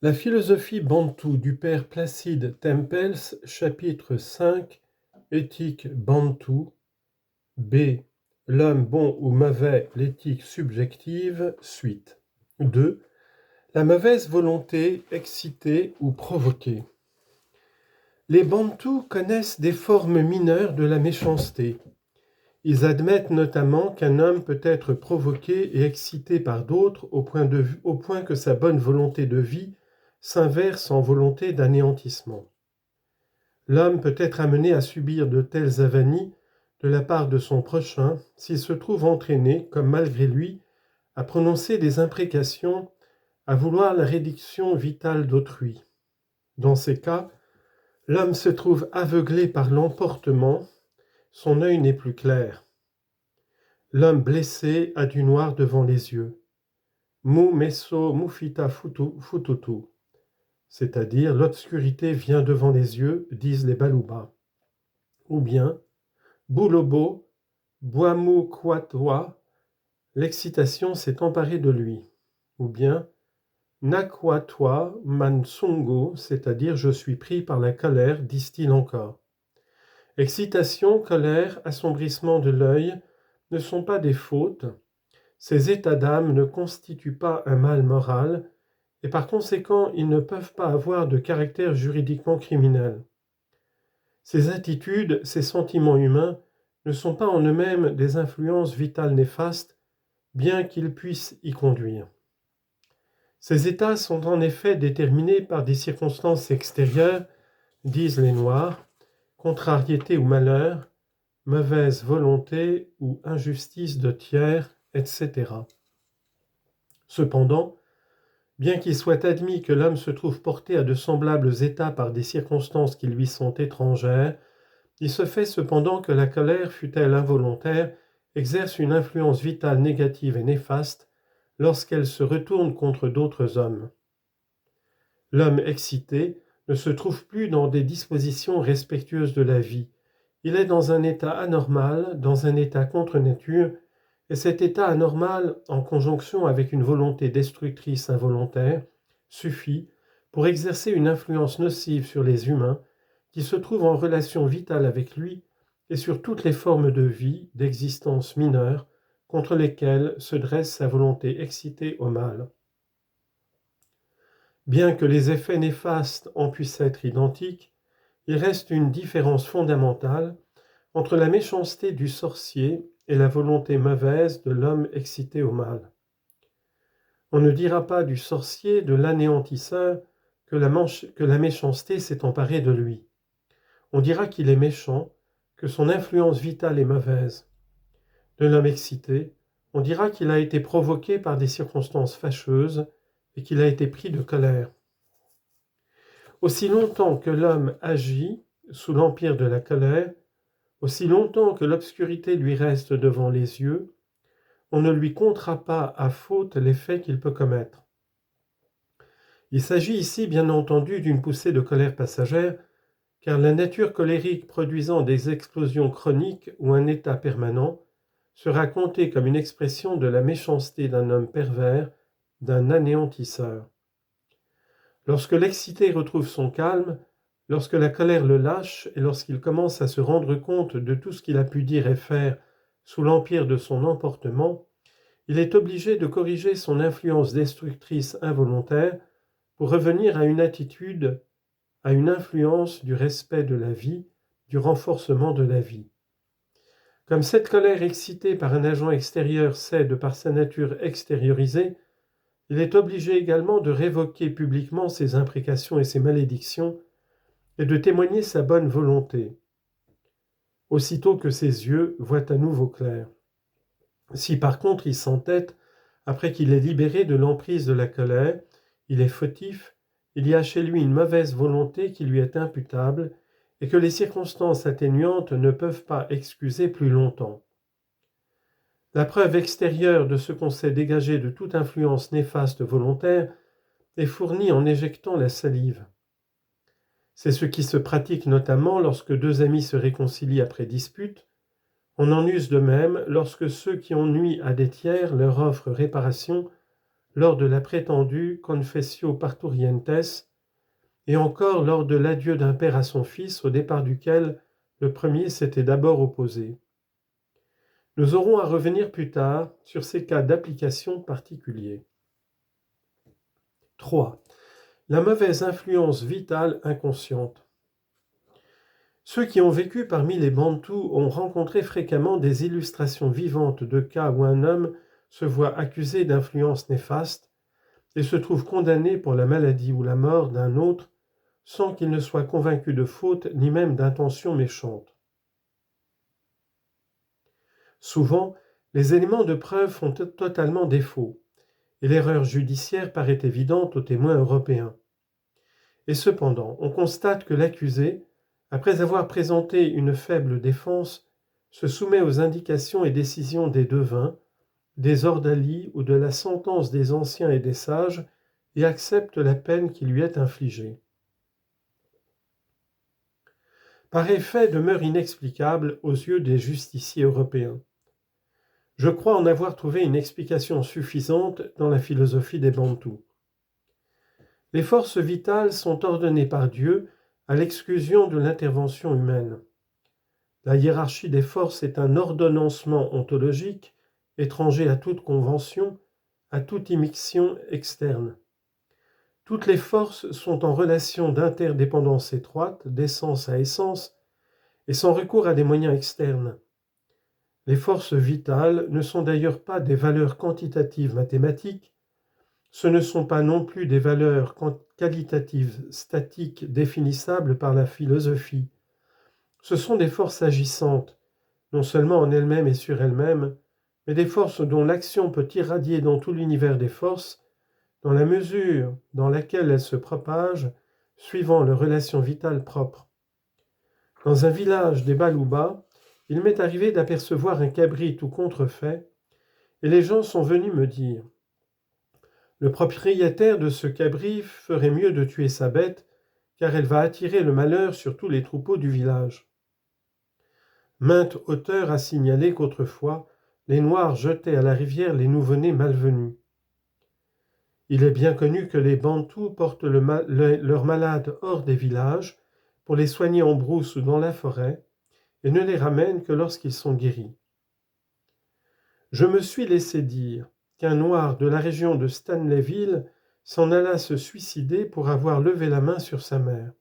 La philosophie bantoue du père Placide Tempels, chapitre 5, Éthique bantoue, B. L'homme bon ou mauvais, l'éthique subjective, suite. 2. La mauvaise volonté, excitée ou provoquée. Les bantous connaissent des formes mineures de la méchanceté. Ils admettent notamment qu'un homme peut être provoqué et excité par d'autres au point que sa bonne volonté de vie s'inverse en volonté d'anéantissement. L'homme peut être amené à subir de telles avanies de la part de son prochain s'il se trouve entraîné, comme malgré lui, à prononcer des imprécations, à vouloir la réduction vitale d'autrui. Dans ces cas, l'homme se trouve aveuglé par l'emportement, son œil n'est plus clair. L'homme blessé a du noir devant les yeux. Mu messo mufita fututu, c'est-à-dire l'obscurité vient devant les yeux, disent les Baluba. Ou bien, Bulobo, Boamu Kwatwa, l'excitation s'est emparée de lui. Ou bien, Nakwatwa Mansungo, c'est-à-dire je suis pris par la colère, disent-ils encore. Excitation, colère, assombrissement de l'œil ne sont pas des fautes. Ces états d'âme ne constituent pas un mal moral et par conséquent ils ne peuvent pas avoir de caractère juridiquement criminel. Ces attitudes, ces sentiments humains ne sont pas en eux-mêmes des influences vitales néfastes, bien qu'ils puissent y conduire. Ces états sont en effet déterminés par des circonstances extérieures, disent les Noirs, contrariété ou malheur, mauvaise volonté ou injustice de tiers, etc. Cependant, bien qu'il soit admis que l'homme se trouve porté à de semblables états par des circonstances qui lui sont étrangères, il se fait cependant que la colère, fût-elle involontaire, exerce une influence vitale négative et néfaste lorsqu'elle se retourne contre d'autres hommes. L'homme excité ne se trouve plus dans des dispositions respectueuses de la vie. Il est dans un état anormal, dans un état contre nature, et cet état anormal, en conjonction avec une volonté destructrice involontaire, suffit pour exercer une influence nocive sur les humains qui se trouvent en relation vitale avec lui et sur toutes les formes de vie, d'existence mineure, contre lesquelles se dresse sa volonté excitée au mal. Bien que les effets néfastes en puissent être identiques, il reste une différence fondamentale entre la méchanceté du sorcier et la volonté mauvaise de l'homme excité au mal. On ne dira pas du sorcier, de l'anéantisseur, que la méchanceté s'est emparée de lui. On dira qu'il est méchant, que son influence vitale est mauvaise. De l'homme excité, on dira qu'il a été provoqué par des circonstances fâcheuses et qu'il a été pris de colère. Aussi longtemps que l'homme agit sous l'empire de la colère, aussi longtemps que l'obscurité lui reste devant les yeux, on ne lui comptera pas à faute les faits qu'il peut commettre. Il s'agit ici bien entendu d'une poussée de colère passagère, car la nature colérique produisant des explosions chroniques ou un état permanent sera comptée comme une expression de la méchanceté d'un homme pervers, d'un anéantisseur. Lorsque l'excité retrouve son calme, lorsque la colère le lâche et lorsqu'il commence à se rendre compte de tout ce qu'il a pu dire et faire sous l'empire de son emportement, il est obligé de corriger son influence destructrice involontaire pour revenir à une attitude, à une influence du respect de la vie, du renforcement de la vie. Comme cette colère excitée par un agent extérieur sait, de par sa nature extériorisée, il est obligé également de révoquer publiquement ses imprécations et ses malédictions et de témoigner sa bonne volonté, aussitôt que ses yeux voient à nouveau clair. Si par contre il s'entête, après qu'il est libéré de l'emprise de la colère, il est fautif, il y a chez lui une mauvaise volonté qui lui est imputable et que les circonstances atténuantes ne peuvent pas excuser plus longtemps. La preuve extérieure de ce qu'on sait dégager de toute influence néfaste volontaire est fournie en éjectant la salive. C'est ce qui se pratique notamment lorsque deux amis se réconcilient après dispute. On en use de même lorsque ceux qui ont nui à des tiers leur offrent réparation lors de la prétendue Confessio Parturientes, et encore lors de l'adieu d'un père à son fils, au départ duquel le premier s'était d'abord opposé. Nous aurons à revenir plus tard sur ces cas d'application particuliers. 3. La mauvaise influence vitale inconsciente. Ceux qui ont vécu parmi les Bantous ont rencontré fréquemment des illustrations vivantes de cas où un homme se voit accusé d'influence néfaste et se trouve condamné pour la maladie ou la mort d'un autre sans qu'il ne soit convaincu de faute ni même d'intention méchante. Souvent, les éléments de preuve font totalement défaut, et l'erreur judiciaire paraît évidente aux témoins européens. Et cependant, on constate que l'accusé, après avoir présenté une faible défense, se soumet aux indications et décisions des devins, des ordalies ou de la sentence des anciens et des sages, et accepte la peine qui lui est infligée. Pareil fait demeure inexplicable aux yeux des justiciers européens. Je crois en avoir trouvé une explication suffisante dans la philosophie des Bantous. Les forces vitales sont ordonnées par Dieu à l'exclusion de l'intervention humaine. La hiérarchie des forces est un ordonnancement ontologique, étranger à toute convention, à toute immixtion externe. Toutes les forces sont en relation d'interdépendance étroite, d'essence à essence, et sans recours à des moyens externes. Les forces vitales ne sont d'ailleurs pas des valeurs quantitatives mathématiques, ce ne sont pas non plus des valeurs qualitatives statiques définissables par la philosophie. Ce sont des forces agissantes, non seulement en elles-mêmes et sur elles-mêmes, mais des forces dont l'action peut irradier dans tout l'univers des forces, dans la mesure dans laquelle elles se propagent, suivant leurs relations vitales propres. Dans un village des Balouba, il m'est arrivé d'apercevoir un cabri tout contrefait, et les gens sont venus me dire « Le propriétaire de ce cabri ferait mieux de tuer sa bête, car elle va attirer le malheur sur tous les troupeaux du village. » Mainte auteur a signalé qu'autrefois, les Noirs jetaient à la rivière les nouveau-nés malvenus. Il est bien connu que les Bantous portent leurs malades hors des villages pour les soigner en brousse ou dans la forêt, et ne les ramènent que lorsqu'ils sont guéris. Je me suis laissé dire qu'un Noir de la région de Stanleyville s'en alla se suicider pour avoir levé la main sur sa mère.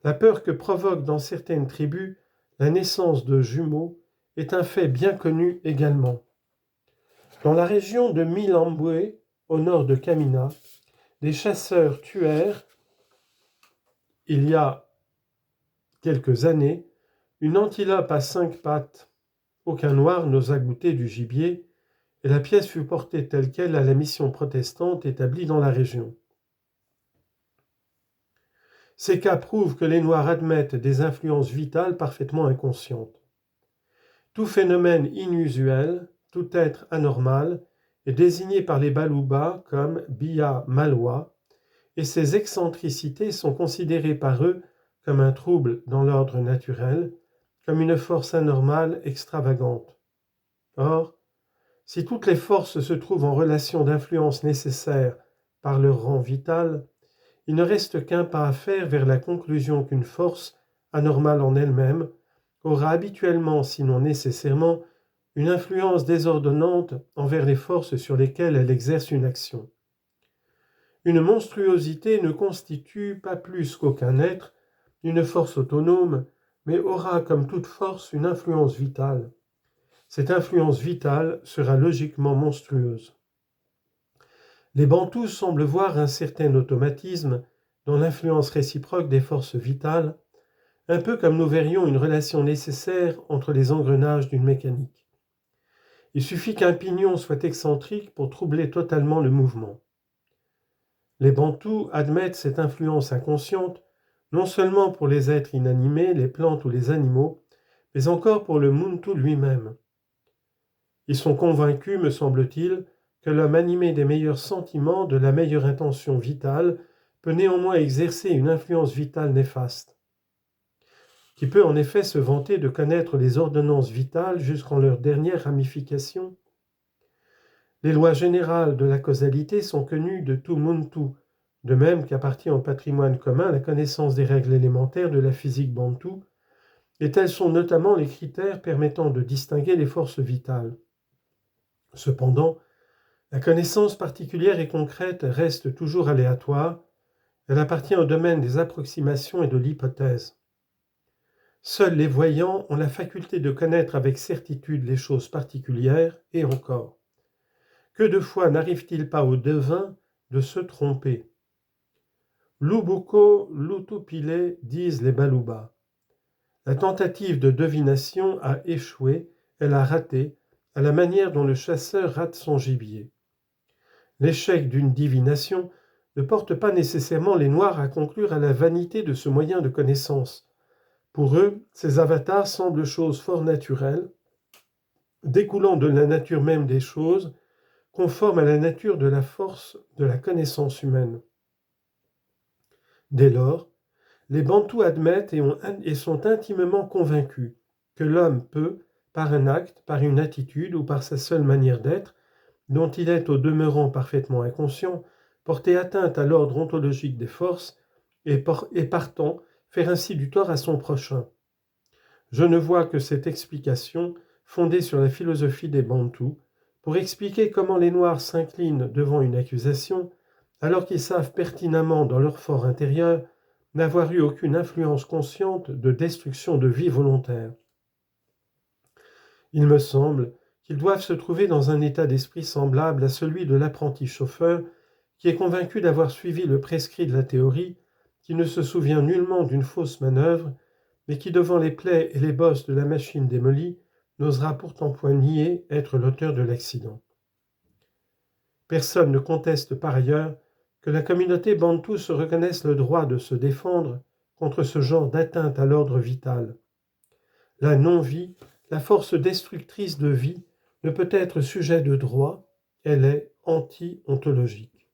La peur que provoque dans certaines tribus la naissance de jumeaux est un fait bien connu également. Dans la région de Milambwe, au nord de Kamina, des chasseurs tuèrent, il y a quelques années, une antilope à 5 pattes. Aucun Noir n'osa goûter du gibier, et la pièce fut portée telle quelle à la mission protestante établie dans la région. Ces cas prouvent que les Noirs admettent des influences vitales parfaitement inconscientes. Tout phénomène inusuel, tout être anormal, est désigné par les Balouba comme Bia Malwa, et ces excentricités sont considérées par eux comme un trouble dans l'ordre naturel, comme une force anormale extravagante. Or, si toutes les forces se trouvent en relation d'influence nécessaire par leur rang vital, il ne reste qu'un pas à faire vers la conclusion qu'une force, anormale en elle-même, aura habituellement, sinon nécessairement, une influence désordonnante envers les forces sur lesquelles elle exerce une action. Une monstruosité ne constitue pas plus qu'aucun être une force autonome, mais aura comme toute force une influence vitale. Cette influence vitale sera logiquement monstrueuse. Les Bantous semblent voir un certain automatisme dans l'influence réciproque des forces vitales, un peu comme nous verrions une relation nécessaire entre les engrenages d'une mécanique. Il suffit qu'un pignon soit excentrique pour troubler totalement le mouvement. Les Bantous admettent cette influence inconsciente non seulement pour les êtres inanimés, les plantes ou les animaux, mais encore pour le Muntu lui-même. Ils sont convaincus, me semble-t-il, que l'homme animé des meilleurs sentiments, de la meilleure intention vitale, peut néanmoins exercer une influence vitale néfaste, qui peut en effet se vanter de connaître les ordonnances vitales jusqu'en leur dernière ramification. Les lois générales de la causalité sont connues de tout Muntu, de même qu'appartient au patrimoine commun la connaissance des règles élémentaires de la physique bantoue, et tels sont notamment les critères permettant de distinguer les forces vitales. Cependant, la connaissance particulière et concrète reste toujours aléatoire, elle appartient au domaine des approximations et de l'hypothèse. Seuls les voyants ont la faculté de connaître avec certitude les choses particulières, et encore. Que de fois n'arrive-t-il pas aux devins de se tromper? Lubuko lutupile, disent les Baluba. La tentative de divination a échoué, elle a raté, à la manière dont le chasseur rate son gibier. L'échec d'une divination ne porte pas nécessairement les Noirs à conclure à la vanité de ce moyen de connaissance. Pour eux, ces avatars semblent choses fort naturelles, découlant de la nature même des choses, conformes à la nature de la force de la connaissance humaine. Dès lors, les Bantous admettent et sont intimement convaincus que l'homme peut, par un acte, par une attitude ou par sa seule manière d'être, dont il est au demeurant parfaitement inconscient, porter atteinte à l'ordre ontologique des forces et partant faire ainsi du tort à son prochain. Je ne vois que cette explication, fondée sur la philosophie des Bantous, pour expliquer comment les Noirs s'inclinent devant une accusation, alors qu'ils savent pertinemment dans leur fort intérieur n'avoir eu aucune influence consciente de destruction de vie volontaire. Il me semble qu'ils doivent se trouver dans un état d'esprit semblable à celui de l'apprenti chauffeur qui est convaincu d'avoir suivi le prescrit de la théorie, qui ne se souvient nullement d'une fausse manœuvre, mais qui, devant les plaies et les bosses de la machine démolie, n'osera pourtant point nier être l'auteur de l'accident. Personne ne conteste par ailleurs que la communauté bantoue se reconnaisse le droit de se défendre contre ce genre d'atteinte à l'ordre vital. La non-vie, la force destructrice de vie, ne peut être sujet de droit, elle est anti-ontologique.